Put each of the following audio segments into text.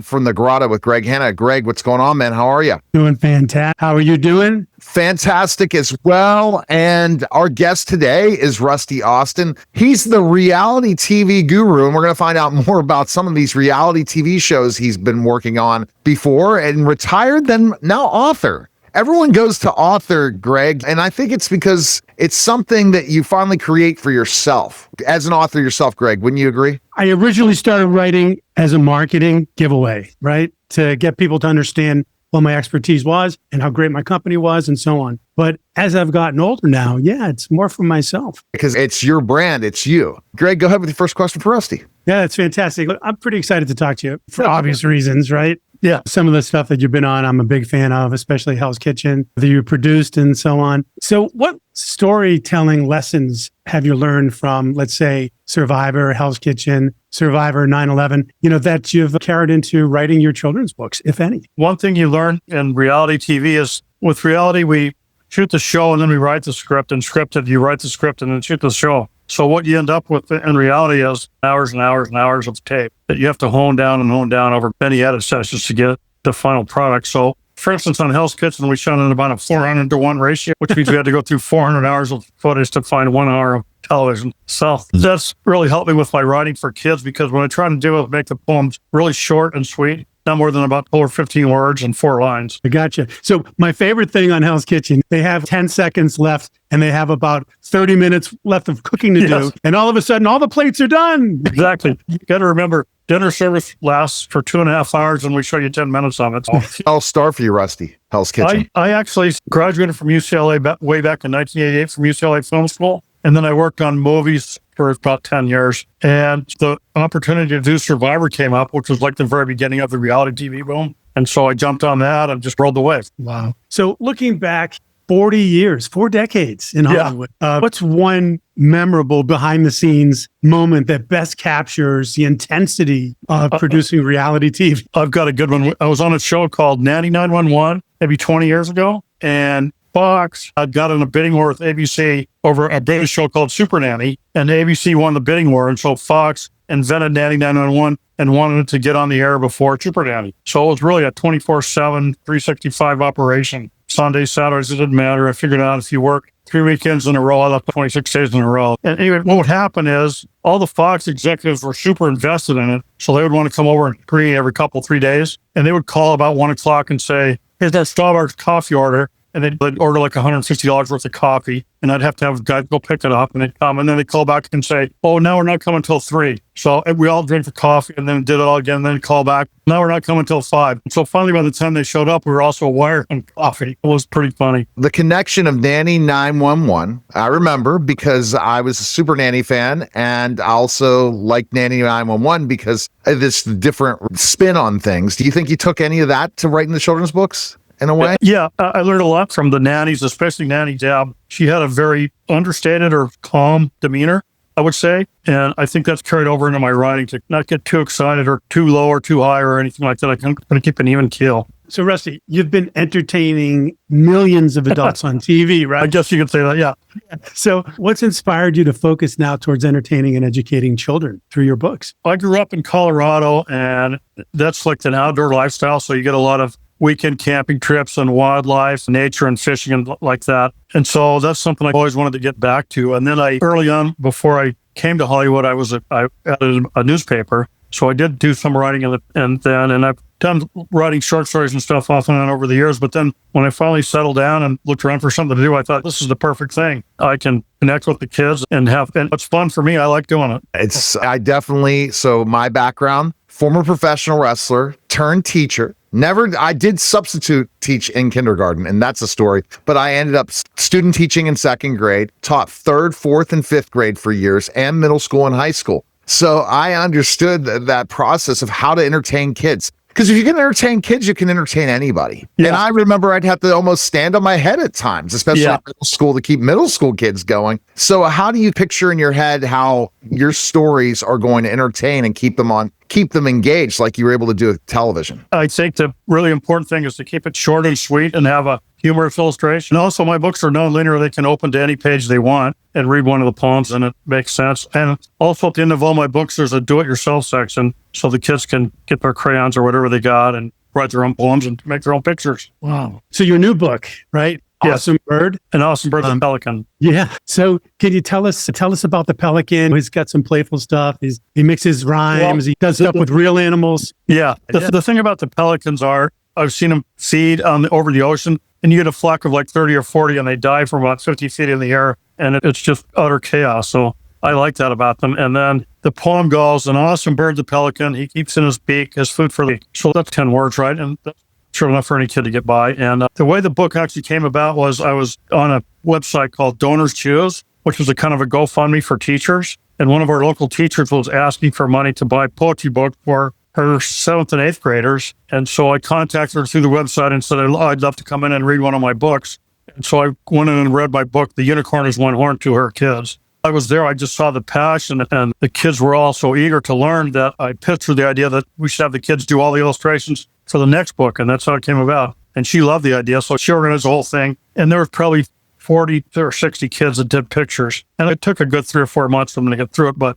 from the Grotto with Greg Hanna. Greg, what's going on, man? How are you? Doing fantastic. How are you doing? Fantastic as well. And our guest today is Rusty Austin. He's the reality TV guru, and we're going to find out more about some of these reality TV shows he's been working on before, and retired, then now author. Everyone goes to author, Greg, and I think it's because it's something that you finally create for yourself. As an author yourself, Greg, wouldn't you agree? I originally started writing as a marketing giveaway, right? To get people to understand what my expertise was and how great my company was and so on. But as I've gotten older now, it's more for myself. Because it's your brand, it's you. Greg, go ahead with your first question for Rusty. Yeah, that's fantastic. I'm pretty excited to talk to you for obvious reasons, right? Yeah, some of the stuff that you've been on, I'm a big fan of, especially Hell's Kitchen, that you produced and so on. So what storytelling lessons have you learned from, let's say, Survivor, Hell's Kitchen, Survivor, 9/11, that you've carried into writing your children's books, if any? One thing you learn in reality TV is with reality, we shoot the show and then we write the script, and scripted, you write the script and then shoot the show. So what you end up with in reality is hours and hours and hours of tape that you have to hone down over many edit sessions to get the final product. So, for instance, on Hell's Kitchen, we shot in about a 400-to-1 ratio, which means we had to go through 400 hours of footage to find 1 hour of television. So that's really helped me with my writing for kids, because what I try to do is make the poems really short and sweet, not more than about 12 or 15 words and 4 lines. I gotcha. So my favorite thing on Hell's Kitchen, they have 10 seconds left and they have about 30 minutes left of cooking to do. And all of a sudden, all the plates are done. Exactly. You got to remember, dinner service lasts for 2.5 hours and we show you 10 minutes of it. I'll start for you, Rusty. Hell's Kitchen. I actually graduated from UCLA way back in 1988 from UCLA Film School. And then I worked on movies for about 10 years. And the opportunity to do Survivor came up, which was like the very beginning of the reality TV boom. And so I jumped on that and just rolled the wave. Wow. So looking back 40 years, 4 decades in Hollywood, what's one memorable behind the scenes moment that best captures the intensity of producing reality TV? I've got a good one. I was on a show called Nanny 911 maybe 20 years ago. And Fox had got in a bidding war with ABC over a British show called Super Nanny, and ABC won the bidding war, and so Fox invented Nanny 911 and wanted it to get on the air before Super Nanny. So it was really a 24/7, 365 operation. Sundays, Saturdays, it didn't matter. I figured out if you work 3 weekends in a row, I left 26 days in a row. And anyway, what would happen is all the Fox executives were super invested in it, so they would want to come over and screen every 3 days, and they would call about 1 o'clock and say, "Here's that Starbucks coffee order." And they'd order like $160 worth of coffee, and I'd have to have guys go pick it up, and they'd come, and then they'd call back and say, "Oh, now we're not coming until 3. So we all drink the coffee, and then did it all again, and then call back. "Now we're not coming until 5. And so finally, by the time they showed up, we were also wired on coffee. It was pretty funny. The connection of Nanny 911, I remember because I was a Super Nanny fan, and I also liked Nanny 911 because of this different spin on things. Do you think you took any of that to write in the children's books? In a way? Yeah, I learned a lot from the nannies, especially Nanny Deb. She had a very understated or calm demeanor, I would say. And I think that's carried over into my writing to not get too excited or too low or too high or anything like that. I'm going to keep an even keel. So, Rusty, you've been entertaining millions of adults on TV, right? I guess you could say that, yeah. So what's inspired you to focus now towards entertaining and educating children through your books? I grew up in Colorado, and that's like an outdoor lifestyle. So you get a lot of weekend camping trips and wildlife, nature and fishing and like that. And so that's something I always wanted to get back to. And then early on, before I came to Hollywood, I edited a newspaper. So I did do some writing and I've done writing short stories and stuff off and on over the years. But then when I finally settled down and looked around for something to do, I thought this is the perfect thing. I can connect with the kids and it's fun for me. I like doing it. So my background, former professional wrestler turned teacher. I did substitute teach in kindergarten, and that's a story, but I ended up student teaching in 2nd grade, taught 3rd, 4th, and 5th grade for years, and middle school and high school. So I understood that process of how to entertain kids. Because if you can entertain kids, you can entertain anybody. Yeah. And I remember I'd have to almost stand on my head at times, especially in middle school, to keep middle school kids going. So how do you picture in your head how your stories are going to entertain and keep them engaged like you were able to do with television? I think the really important thing is to keep it short and sweet and have a humorous illustration. And also, my books are non-linear. They can open to any page they want and read one of the poems, and it makes sense. And also, at the end of all my books, there's a do-it-yourself section, so the kids can get their crayons or whatever they got and write their own poems and make their own pictures. Wow. So your new book, right? Yes. Awesome Bird. An Awesome Bird, the Pelican. Yeah. So can you tell us about the Pelican? He's got some playful stuff. He mixes rhymes. He does stuff with real animals. Yeah. The thing about the pelicans are, I've seen them feed over the ocean, and you get a flock of like 30 or 40, and they dive from about 50 feet in the air, and it's just utter chaos. So I like that about them. And then the poem goes, an awesome bird, the pelican, he keeps in his beak his food for the week. So that's 10 words, right? And that's sure enough for any kid to get by. And the way the book actually came about was I was on a website called Donors Choose, which was a kind of a GoFundMe for teachers. And one of our local teachers was asking for money to buy poetry book for her 7th and 8th graders. And so I contacted her through the website and said, I'd love to come in and read one of my books. And so I went in and read my book, The Unicorn is One Horn, to her kids. I was there. I just saw the passion, and the kids were all so eager to learn that I pitched her the idea that we should have the kids do all the illustrations for the next book. And that's how it came about. And she loved the idea. So she organized the whole thing. And there were probably 40 or 60 kids that did pictures. And it took a good 3 or 4 months for them to get through it. But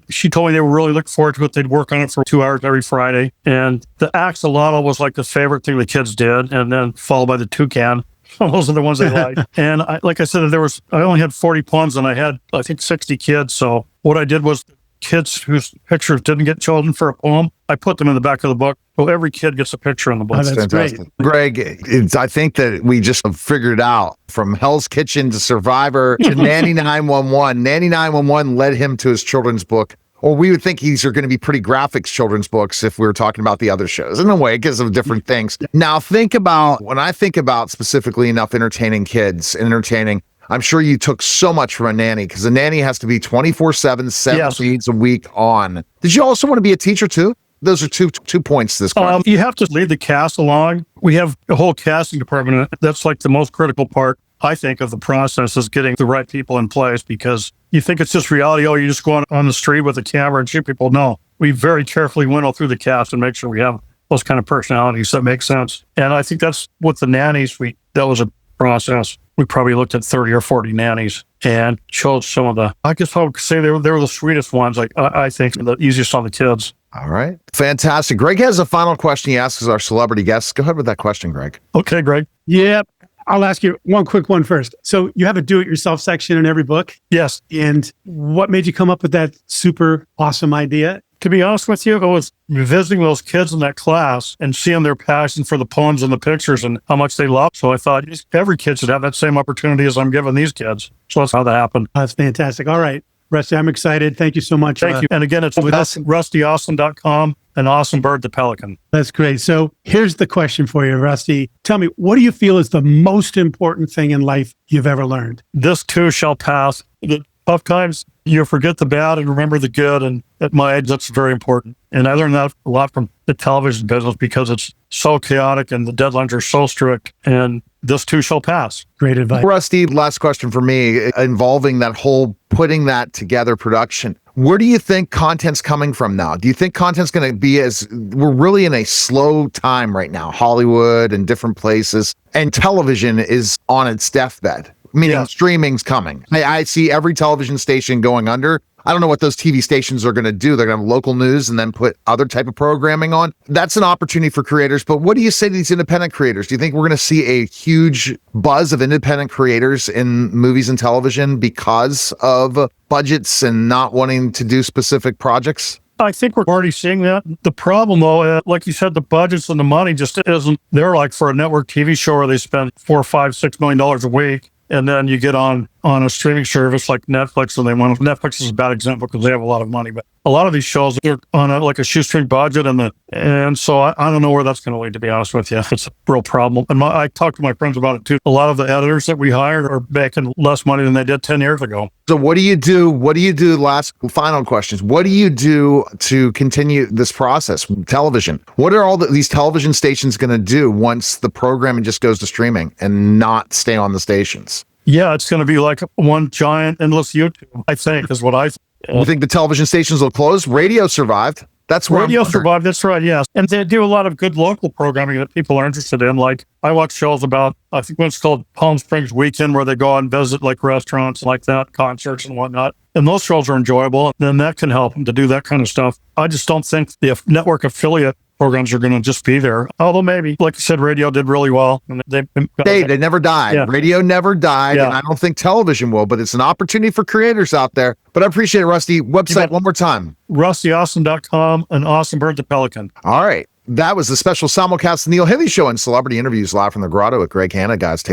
she told me they were really looking forward to it. They'd work on it for 2 hours every Friday. And the axolotl was like the favorite thing the kids did. And then followed by the toucan. Those are the ones they liked. And like I said, I only had 40 poems, and I had, I think, 60 kids. So what I did was kids whose pictures didn't get chosen for a poem, I put them in the back of the book. So every kid gets a picture in the book. Oh, that's fantastic. great. Greg, I think that we just figured it out. From Hell's Kitchen to Survivor to Nanny 911. Nanny 911 led him to his children's book. Or we would think these are going to be pretty graphic children's books if we were talking about the other shows. In a way, because of different things. Now, when I think about specifically enough entertaining kids, I'm sure you took so much from a nanny, because a nanny has to be 24/7, 7 days a week on. Did you also want to be a teacher too? Those are two points to this question. You have to lead the cast along. We have a whole casting department. That's like the most critical part, I think, of the process, is getting the right people in place, because you think it's just reality. Oh, you just go on the street with a camera and shoot people. No, we very carefully winnow through the cast and make sure we have those kind of personalities that make sense. And I think that's what the nannies, that was a process. We probably looked at 30 or 40 nannies and chose some of I guess I would say they were the sweetest ones. Like I think the easiest on the kids. All right. Fantastic. Greg has a final question he asks our celebrity guests. Go ahead with that question, Greg. Okay, Greg. Yep. I'll ask you one quick one first. So you have a do-it-yourself section in every book? Yes. And what made you come up with that super awesome idea? To be honest with you, I was visiting those kids in that class and seeing their passion for the poems and the pictures and how much they love. So I thought every kid should have that same opportunity as I'm giving these kids. So that's how that happened. That's fantastic. All right, Rusty, I'm excited. Thank you so much. Thank you. And again, it's with rustyawesome.com, an awesome bird, the pelican. That's great. So here's the question for you, Rusty. Tell me, what do you feel is the most important thing in life you've ever learned? This too shall pass. The tough times, you forget the bad and remember the good. And at my age, that's very important. And I learned that a lot from the television business, because it's so chaotic and the deadlines are so strict. And this too shall pass. Great advice. Rusty, last question for me, involving that whole putting that together production. Where do you think content's coming from now? Do you think content's going to be we're really in a slow time right now, Hollywood and different places, and television is on its deathbed, meaning streaming's coming. I see every television station going under. I don't know what those TV stations are going to do. They're going to have local news and then put other type of programming on. That's an opportunity for creators. But what do you say to these independent creators? Do you think we're going to see a huge buzz of independent creators in movies and television because of budgets and not wanting to do specific projects? I think we're already seeing that. The problem, though, like you said, the budgets and the money just isn't there. Like for a network TV show where they spend $4, $5, $6 million a week, and then you get on a streaming service like Netflix, and Netflix is a bad example because they have a lot of money, but a lot of these shows are on a shoestring budget, and so I don't know where that's going to lead, to be honest with you. It's a real problem. And I talked to my friends about it too. A lot of the editors that we hired are making less money than they did 10 years ago. So what do you do? Final questions. What do you do to continue this process? Television. What are all these television stations going to do once the programming just goes to streaming and not stay on the stations? Yeah, it's going to be like one giant endless YouTube, I think, is what I think. You think the television stations will close? Radio survived. That's where Radio I'm survived. That's right. Yes. And they do a lot of good local programming that people are interested in. Like I watch shows about, I think one's called Palm Springs Weekend, where they go and visit like restaurants like that, concerts and whatnot. And those shows are enjoyable. And then that can help them to do that kind of stuff. I just don't think the network affiliate programs are going to just be there. Although maybe, like I said, radio did really well. And they never died. Yeah. Radio never died. Yeah. And I don't think television will, but it's an opportunity for creators out there. But I appreciate it, Rusty. Website one more time. RustyAwesome.com and Awesome Bird the Pelican. All right. That was the special simulcast of Neil Haley Show and celebrity interviews live from the grotto with Greg Hanna. Guys, take care.